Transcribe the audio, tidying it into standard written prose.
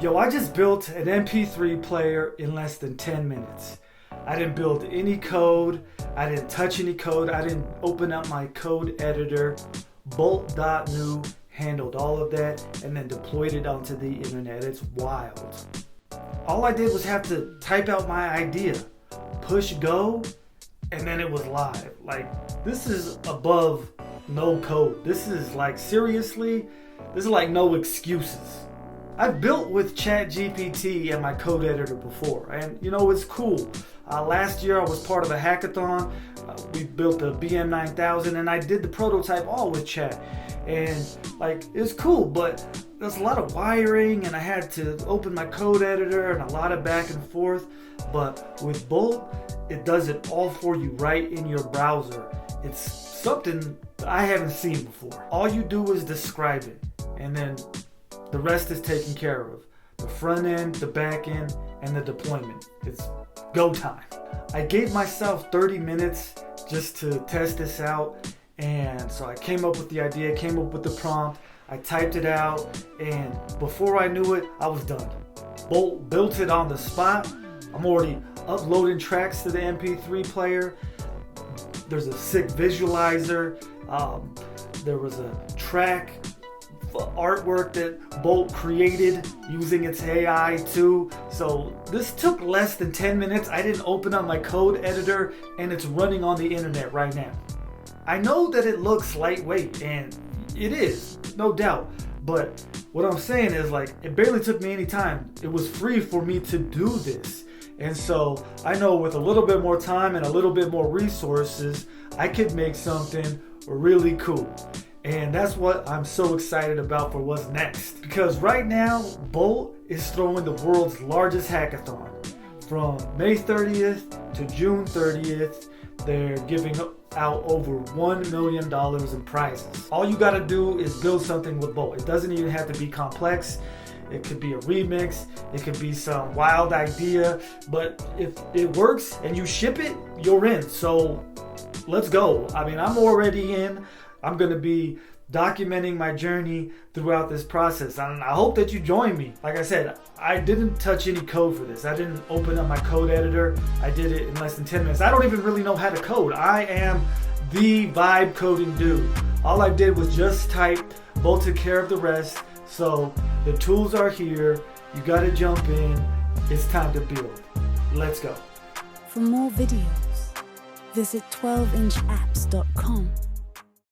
Yo, I just built an MP3 player in less than 10 minutes. I didn't build any code. I didn't touch any code. I didn't open up my code editor. Bolt.new handled all of that and then deployed it onto the internet. It's wild. All I did was have to type out my idea, push go, and then it was live. Like, this is above no code. This is like, seriously, this is like no excuses. I've built with ChatGPT and my code editor before, and you know, it's cool. Last year I was part of a hackathon. We built the BM9000 and I did the prototype all with Chat. And like, it's cool, but there's a lot of wiring and I had to open my code editor and a lot of back and forth. But with Bolt, it does it all for you right in your browser. It's something I haven't seen before. All you do is describe it, and then the rest is taken care of. The front end, the back end, and the deployment. It's go time. I gave myself 30 minutes just to test this out. And so I came up with the idea, came up with the prompt. I typed it out, and before I knew it, I was done. Bolt built it on the spot. I'm already uploading tracks to the MP3 player. There's a sick visualizer. There was a track artwork that Bolt created using its AI too. So this took less than 10 minutes. I didn't open up my code editor and it's running on the internet right now. I know that it looks lightweight, and it is, no doubt. But what I'm saying is, like, it barely took me any time. It was free for me to do this. And so I know with a little bit more time and a little bit more resources, I could make something really cool. And that's what I'm so excited about for what's next. Because right now, Bolt is throwing the world's largest hackathon. From May 30th to June 30th, they're giving out over $1 million in prizes. All you gotta do is build something with Bolt. It doesn't even have to be complex. It could be a remix, it could be some wild idea, but if it works and you ship it, you're in. So let's go. I mean, I'm already in. I'm gonna be documenting my journey throughout this process, and I hope that you join me. Like I said, I didn't touch any code for this. I didn't open up my code editor. I did it in less than 10 minutes. I don't even really know how to code. I am the vibe coding dude. All I did was just type. Bolt took care of the rest. So the tools are here. You gotta jump in. It's time to build. Let's go. For more videos, visit 12inchapps.com.